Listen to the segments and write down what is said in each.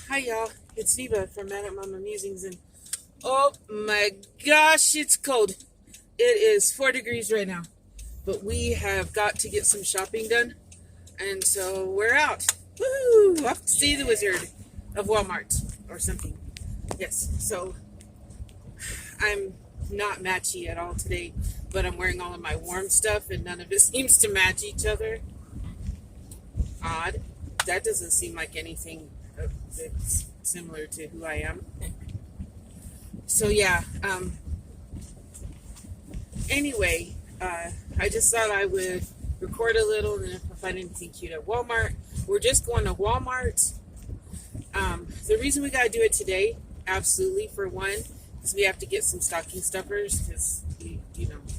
Hi y'all, it's Neva from Mad at Mama Musings, and oh my gosh, it's cold. It is 4 degrees right now, but we have got to get some shopping done, and so we're out. Woo! Off to see the Wizard of Walmart or something. Yes, so I'm not matchy at all today, but I'm wearing all of my warm stuff, and none of it seems to match each other. Odd. That doesn't seem like anything that's similar to who I am. So yeah, anyway, I just thought I would record a little, and if I find anything cute at Walmart, we're just going to Walmart. The reason we got to do it today, absolutely, for one, is we have to get some stocking stuffers, because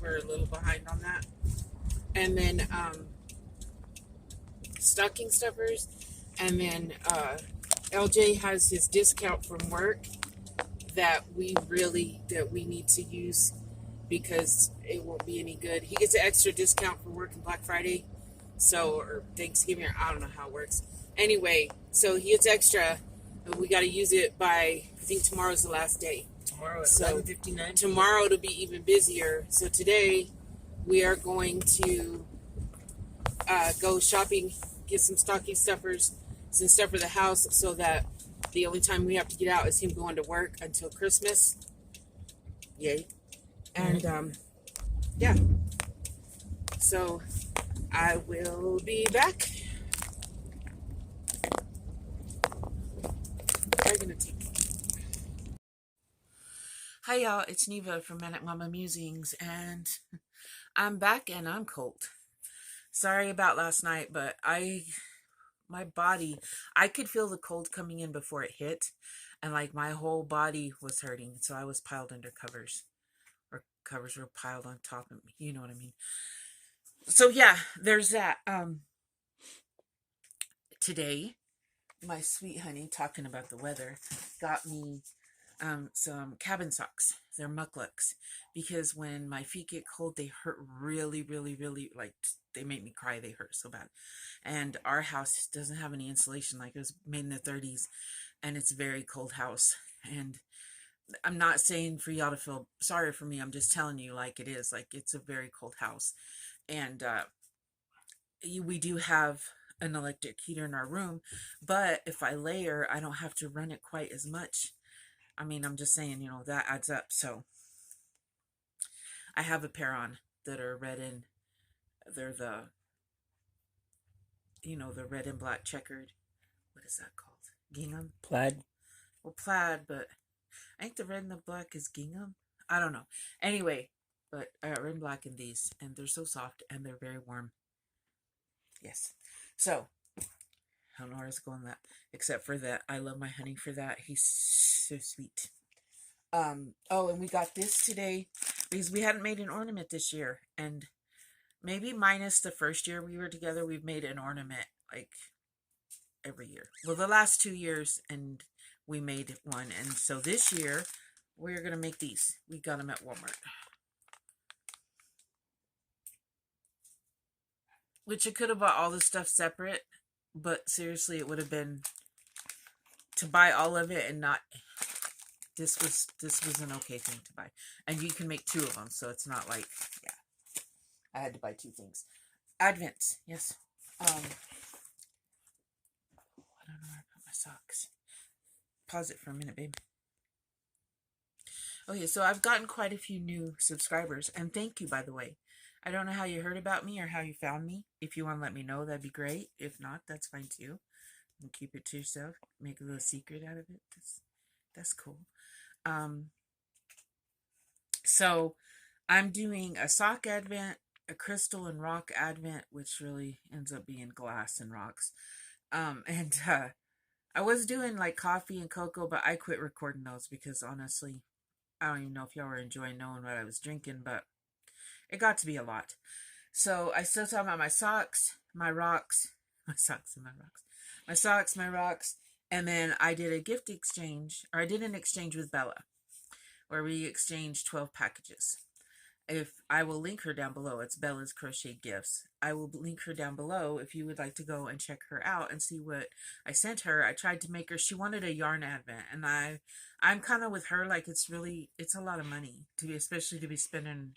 we're a little behind on that. And then stocking stuffers, and then LJ has his discount from work that we need to use, because it won't be any good. He gets an extra discount for working Black Friday, or Thanksgiving, or I don't know how it works. Anyway, so he gets extra, and we got to use it by, I think tomorrow's the last day. Tomorrow at 11:59. Tomorrow it'll be even busier. So today we are going to go shopping, get some stocking stuffers, some stuff for the house, so that the only time we have to get out is him going to work until Christmas. Yay. And yeah, so I will be back. Hi y'all, it's Neva from Mad at Mama Musings, and I'm back and I'm cold. Sorry about last night, but my body, I could feel the cold coming in before it hit, and like my whole body was hurting, so I was piled under covers. Or covers were piled on top of me. You know what I mean? So yeah, there's that. Today, my sweet honey, talking about the weather, got me some cabin socks. They're mucklucks, because when my feet get cold, they hurt really, really, really, like, they make me cry. They hurt so bad. And our house doesn't have any insulation. Like, it was made in the 30s, and it's a very cold house. And I'm not saying for y'all to feel sorry for me. I'm just telling you like it is. Like, it's a very cold house. And we do have an electric heater in our room, but if I layer, I don't have to run it quite as much. I mean, I'm just saying, that adds up. So I have a pair on that are red, and they're the red and black checkered. What is that called? Gingham? Plaid. Well, plaid, but I think the red and the black is gingham. I don't know. Anyway, but I got red and black in these, and they're so soft, and they're very warm. Yes. So, I don't know where I was going with that, except for that I love my honey for that. He's so sweet. Oh, and we got this today because we hadn't made an ornament this year, and maybe minus the first year we were together, we've made an ornament like every year. Well, the last 2 years, and we made one, and so this year we're gonna make these. We got them at Walmart, which I could have bought all the stuff separate, but seriously, it would have been to buy all of it and not. This was an okay thing to buy, and you can make 2 of them, so it's not like, yeah, I had to buy 2 things. Advent, yes. I don't know where I put my socks. Pause it for a minute, babe. Okay, so I've gotten quite a few new subscribers, and thank you, by the way. I don't know how you heard about me or how you found me. If you want to let me know, that'd be great. If not, that's fine too. And keep it to yourself. Make a little secret out of it. That's cool. So I'm doing a sock advent, a crystal and rock advent, which really ends up being glass and rocks. And I was doing like coffee and cocoa, but I quit recording those because honestly, I don't even know if y'all were enjoying knowing what I was drinking, but it got to be a lot. So I still talk about my socks, my rocks, my socks and my rocks, my socks, my rocks. And then I did a gift exchange, or I did an exchange with Bella, where we exchanged 12 packages. if I will link her down below. It's Bella's Crochet Gifts. I will link her down below if you would like to go and check her out and see what I sent her. I tried to make her, she wanted a yarn advent, and I'm kind of with her, like it's a lot of money to be, especially to be spending,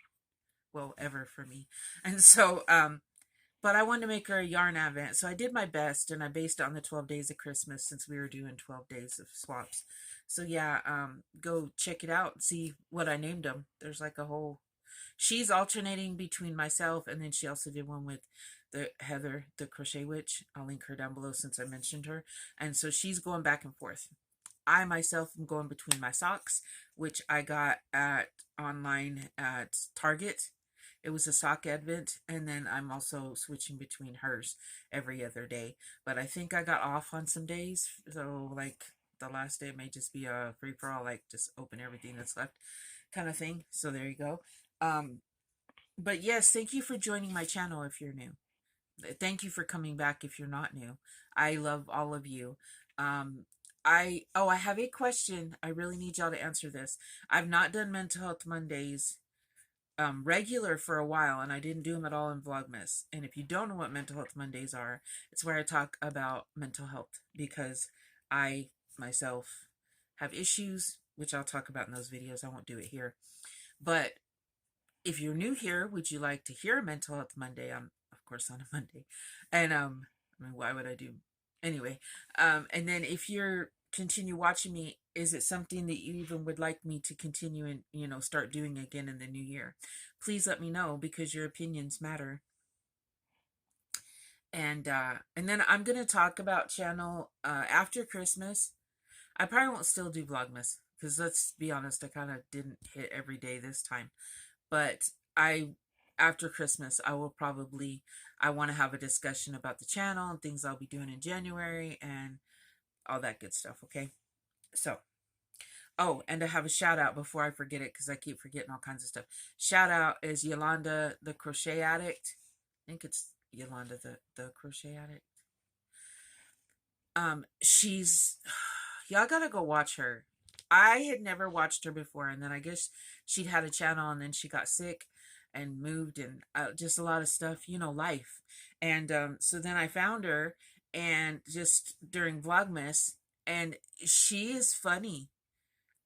well, ever for me. And so but I wanted to make her a yarn advent, so I did my best, and I based it on the 12 days of Christmas, since we were doing 12 days of swaps. So yeah, go check it out and see what I named them. There's like a whole, she's alternating between myself, and then she also did one with the Heather, the Crochet Witch. I'll link her down below since I mentioned her. And so she's going back and forth. I myself am going between my socks, which I got at online at Target. It was a sock advent, and then I'm also switching between hers every other day. But I think I got off on some days, so like the last day may just be a free for all, like just open everything that's left kind of thing. So there you go. But yes, thank you for joining my channel if you're new. Thank you for coming back if you're not new. I love all of you. I have a question. I really need y'all to answer this. I've not done Mental Health Mondays regular for a while, and I didn't do them at all in Vlogmas. And if you don't know what Mental Health Mondays are, it's where I talk about mental health, because I myself have issues, which I'll talk about in those videos. I won't do it here. But if you're new here, would you like to hear a Mental Health Monday? Of course, on a Monday. And I mean, why would I do? Anyway, and then if you're continue watching me, is it something that you even would like me to continue and, you know, start doing again in the new year? Please let me know, because your opinions matter. And then I'm gonna talk about channel after Christmas. I probably won't still do Vlogmas, because let's be honest, I kind of didn't hit every day this time. But after Christmas, I want to have a discussion about the channel and things I'll be doing in January and all that good stuff, okay? So, oh, and to have a shout out before I forget it, because I keep forgetting all kinds of stuff. Shout out is Yolanda, the Crochet Addict. I think it's Yolanda, the Crochet Addict. She's, y'all gotta go watch her. I had never watched her before, and then I guess she'd had a channel, and then she got sick and moved, and just a lot of stuff, you know, life. And so then I found her, and just during Vlogmas, and she is funny.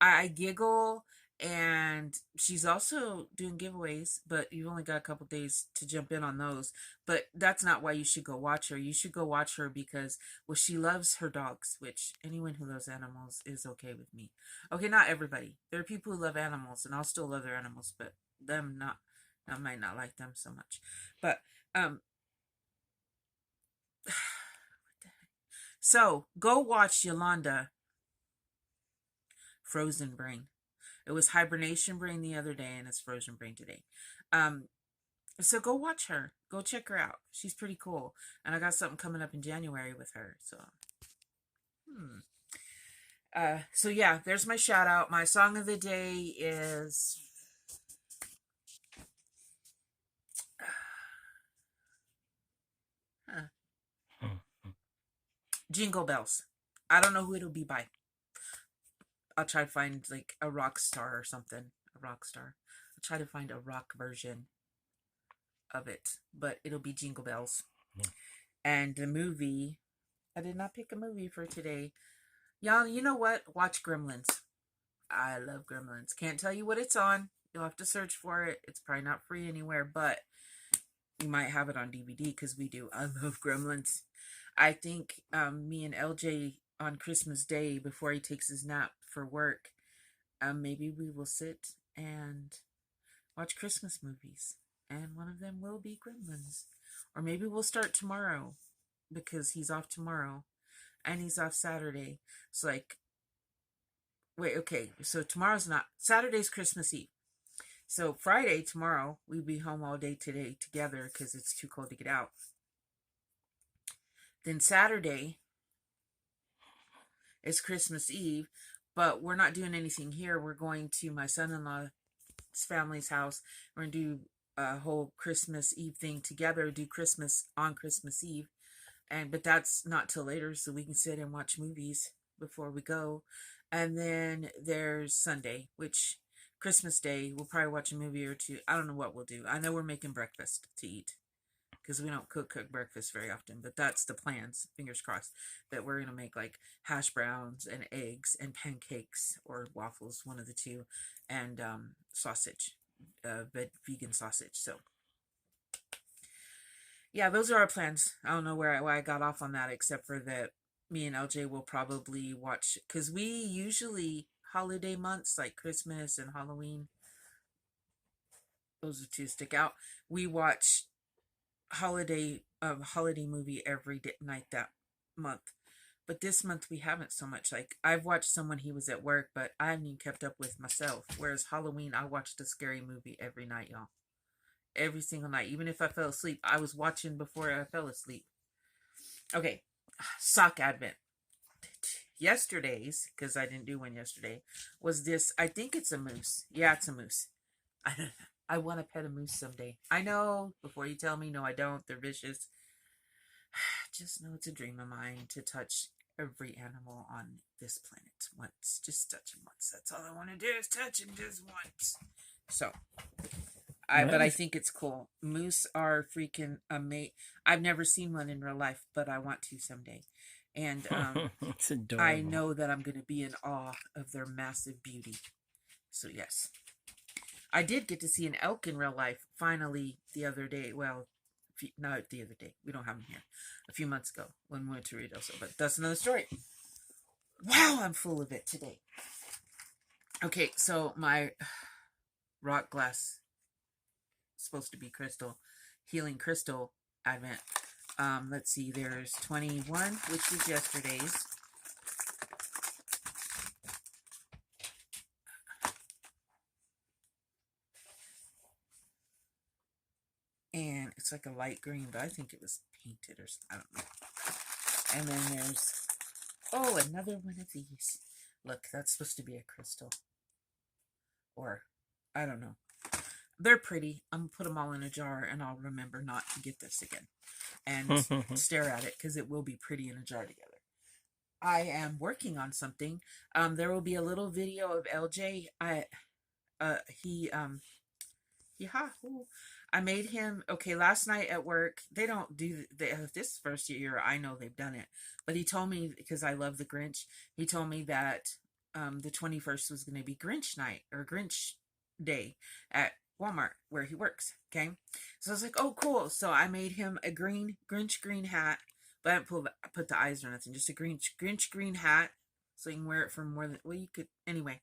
I giggle, and she's also doing giveaways, but you've only got a couple days to jump in on those. But that's not why you should go watch her. You should go watch her because, well, she loves her dogs, which anyone who loves animals is okay with me. Okay, not everybody. There are people who love animals, and I'll still love their animals, but them not. I might not like them so much. But so go watch Yolanda Frozen Brain. It was Hibernation Brain the other day, and it's Frozen Brain today. So go watch her. Go check her out. She's pretty cool. And I got something coming up in January with her. So, so yeah, there's my shout out. My song of the day is Jingle Bells. I don't know who it'll be by. I'll try to find like a rock star or something. A rock star. I'll try to find a rock version of it, but it'll be Jingle Bells. And the movie, I did not pick a movie for today. Y'all, you know what? Watch Gremlins. I love Gremlins. Can't tell you what it's on. You'll have to search for it. It's probably not free anywhere, but you might have it on DVD, because we do. I love Gremlins. I think me and LJ on Christmas Day, before he takes his nap for work, maybe we will sit and watch Christmas movies. And one of them will be Gremlins. Or maybe we'll start tomorrow, because he's off tomorrow. And he's off Saturday. So like, wait, okay. So tomorrow's not, Saturday's Christmas Eve. So Friday, tomorrow, we'll be home all day today together, because it's too cold to get out. Then Saturday is Christmas Eve, but we're not doing anything here. We're going to my son-in-law's family's house. We're going to do a whole Christmas Eve thing together, do Christmas on Christmas Eve. But that's not till later, so we can sit and watch movies before we go. And then there's Sunday, which Christmas Day, we'll probably watch a movie or two. I don't know what we'll do. I know we're making breakfast to eat because we don't cook breakfast very often, but that's the plans, fingers crossed, that we're going to make like hash browns and eggs and pancakes or waffles, one of the two, and sausage, vegan sausage. So yeah, those are our plans. I don't know why I got off on that, except for that me and LJ will probably watch, because we usually holiday months like Christmas and Halloween, those are two stick out. We watch holiday movie every night that month. But this month we haven't so much. Like, I've watched some when he was at work, but I haven't even kept up with myself. Whereas Halloween, I watched a scary movie every night, y'all. Every single night. Even if I fell asleep, I was watching before I fell asleep. Okay, sock advent. Yesterday's, because I didn't do one yesterday, was this. I think it's a moose. Yeah, it's a moose. I want to pet a moose someday. I know, before you tell me, no, I don't. They're vicious. Just know it's a dream of mine to touch every animal on this planet once. Just touch him once. That's all I want to do is touch him just once. So, but I think it's cool. Moose are freaking amazing. I've never seen one in real life, but I want to someday. And it's adorable. I know that I'm going to be in awe of their massive beauty. So yes. I did get to see an elk in real life finally the other day. Well, not the other day. We don't have them here. A few months ago when we went to Reynosa, but that's another story. Wow, I'm full of it today. Okay, so my rock glass, supposed to be crystal, healing crystal advent. Let's see, there's 21, which was yesterday's. And it's like a light green, but I think it was painted or something. I don't know. And then there's, oh, another one of these. Look, that's supposed to be a crystal. Or, I don't know. They're pretty. I'm going to put them all in a jar, and I'll remember not to get this again. And stare at it, because it will be pretty in a jar together. I am working on something. There will be a little video of LJ. I made him, okay, last night at work, they don't do, this first year, I know they've done it, but he told me, because I love the Grinch, he told me that the 21st was going to be Grinch night, or Grinch day at Walmart, where he works, okay? So I was like, oh, cool. So I made him a Grinch green hat, but I didn't put the eyes or nothing, just a Grinch green hat, so you can wear it for more than, well, you could, anyway.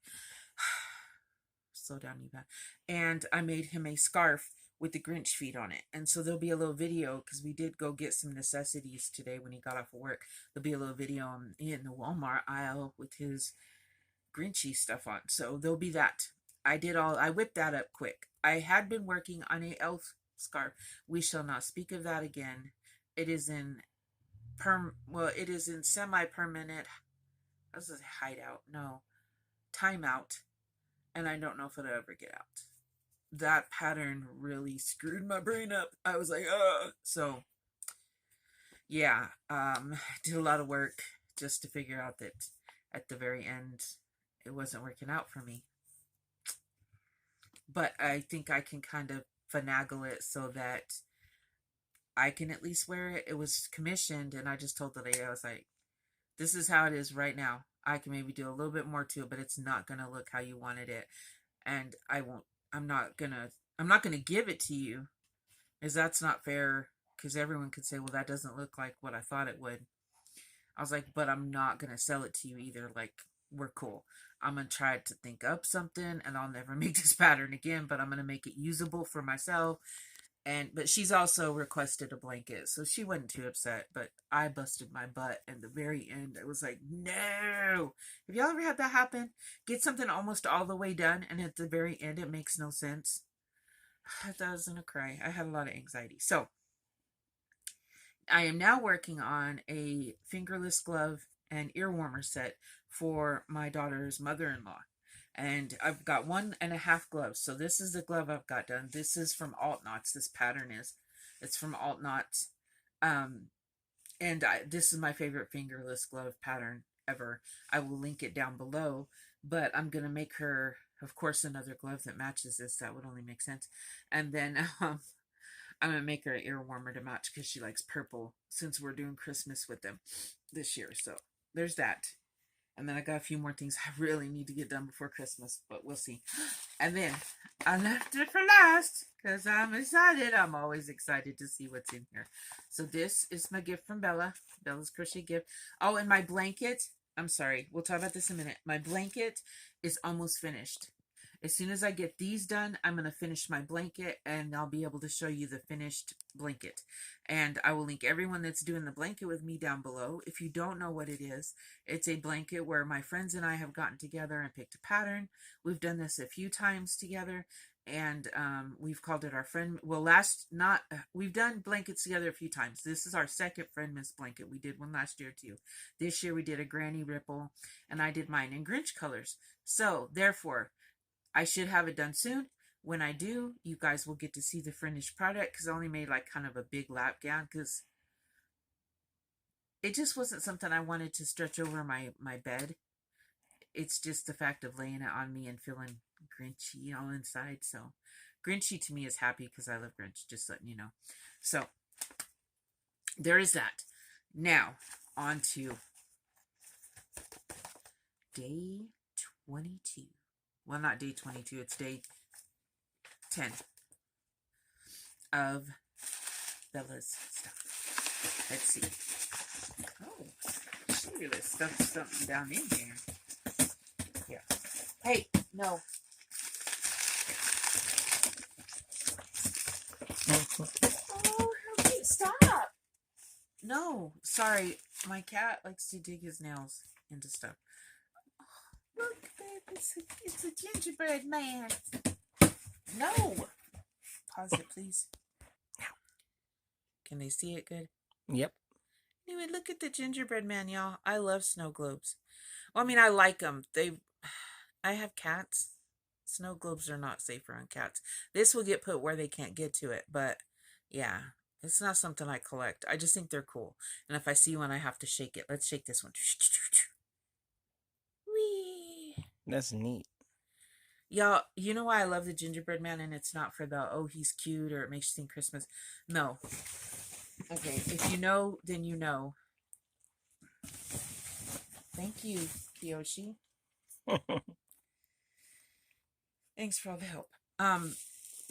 Slow down, you guys. And I made him a scarf with the Grinch feet on it. And so there'll be a little video, because we did go get some necessities today when he got off of work. There'll be a little video in the Walmart aisle with his Grinchy stuff on. So there'll be that. I whipped that up quick. I had been working on a elf scarf. We shall not speak of that again. It is in it is in semi-permanent, I was going to say hideout. No. Timeout. And I don't know if it'll ever get out. That pattern really screwed my brain up. I was like, ugh. So, yeah, did a lot of work just to figure out that at the very end, it wasn't working out for me. But I think I can kind of finagle it so that I can at least wear it. It was commissioned, and I just told the lady, I was like, this is how it is right now. I can maybe do a little bit more to it, but it's not going to look how you wanted it. And I'm not going to give it to you, because that's not fair, because everyone could say, well, that doesn't look like what I thought it would. I was like, but I'm not going to sell it to you either. Like, we're cool. I'm going to try to think up something, and I'll never make this pattern again, but I'm going to make it usable for myself. But she's also requested a blanket, so she wasn't too upset, but I busted my butt at the very end. I was like, no. Have y'all ever had that happen? Get something almost all the way done, and at the very end, it makes no sense. I thought I was gonna cry. I had a lot of anxiety. So, I am now working on a fingerless glove and ear warmer set for my daughter's mother-in-law. And I've got 1.5 gloves. So this is the glove I've got done. This is from Alt Knots. This pattern is. It's from Alt Knots. And this is my favorite fingerless glove pattern ever. I will link it down below, but I'm going to make her, of course, another glove that matches this. That would only make sense. And then I'm going to make her an ear warmer to match because she likes purple since we're doing Christmas with them this year. So there's that. And then I got a few more things I really need to get done before Christmas, but we'll see. And then I left it for last because I'm excited. I'm always excited to see what's in here. So this is my gift from Bella. Bella's crochet gift. Oh, and my blanket. I'm sorry. We'll talk about this in a minute. My blanket is almost finished. As soon as I get these done, I'm going to finish my blanket and I'll be able to show you the finished blanket. And I will link everyone that's doing the blanket with me down below. If you don't know what it is, it's a blanket where my friends and I have gotten together and picked a pattern. We've done this a few times together, and we've called it our friend. Well, we've done blankets together a few times. This is our second Friendmas blanket. We did one last year too. This year we did a granny ripple, and I did mine in Grinch colors. So therefore, I should have it done soon. When I do, you guys will get to see the finished product because I only made like kind of a big lap gown because it just wasn't something I wanted to stretch over my bed. It's just the fact of laying it on me and feeling Grinchy all inside. So Grinchy to me is happy because I love Grinch, just letting you know. So there is that. Now on to day 22. Well, not day 22, it's day 10 of Bella's stuff. Let's see. Oh, she really stuffed something down in here. Here. Hey, no. Oh, how cute. Stop. No, sorry. My cat likes to dig his nails into stuff. Look, babe, it's a gingerbread man. No. Pause it, please. Can they see it good? Yep. Anyway, look at the gingerbread man, y'all. I love snow globes. Well, I mean, I like them. I have cats. Snow globes are not safer on cats. This will get put where they can't get to it, but yeah, it's not something I collect. I just think they're cool. And if I see one, I have to shake it. Let's shake this one. Whee! That's neat. Y'all, you know why I love the gingerbread man, and it's not for the, oh, he's cute or it makes you think Christmas. No. Okay, if you know, then you know. Thank you, Kiyoshi. Thanks for all the help.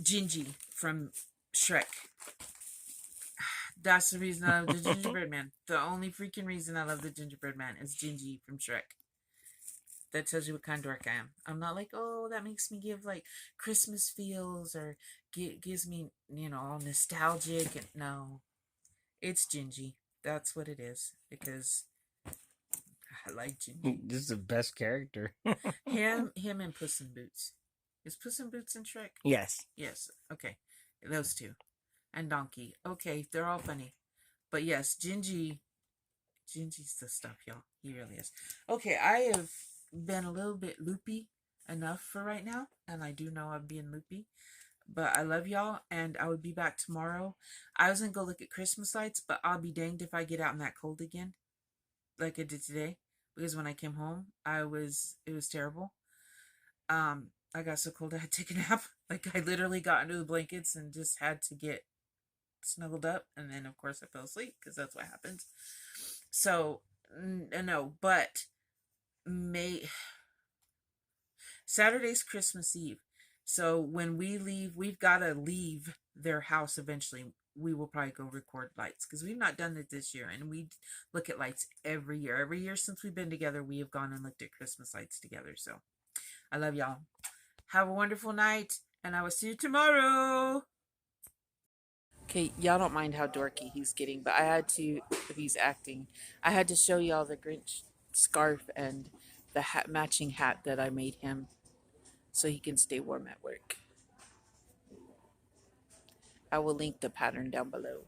Gingy from Shrek. That's the reason I love the gingerbread man. The only freaking reason I love the gingerbread man is Gingy from Shrek. That tells you what kind of dork I am. I'm not like, oh, that makes me give like Christmas feels or gives me, all nostalgic. And no, it's Gingy. That's what it is because I like Gingy. This is the best character. him and Puss in Boots. Is Puss in Boots in Shrek? Yes. Yes. Okay. Those two. And Donkey. Okay, they're all funny. But yes, Gingy's the stuff, y'all. He really is. Okay, I have been a little bit loopy enough for right now, and I do know I'm being loopy. But I love y'all, and I would be back tomorrow. I was gonna go look at Christmas lights, but I'll be danged if I get out in that cold again, like I did today. Because when I came home, it was terrible. I got so cold I had to take a nap. Like I literally got into the blankets and just had to get snuggled up, and then of course I fell asleep because that's what happens. So no, but Saturday's Christmas Eve. So when we leave, we've got to leave their house eventually. We will probably go record lights because we've not done it this year, and we look at lights every year. Every year since we've been together, we have gone and looked at Christmas lights together. So I love y'all. Have a wonderful night, and I will see you tomorrow. Okay, y'all don't mind how dorky he's getting, but I had to, if he's acting, I had to show y'all the Grinch scarf and the matching hat that I made him so he can stay warm at work. I will link the pattern down below.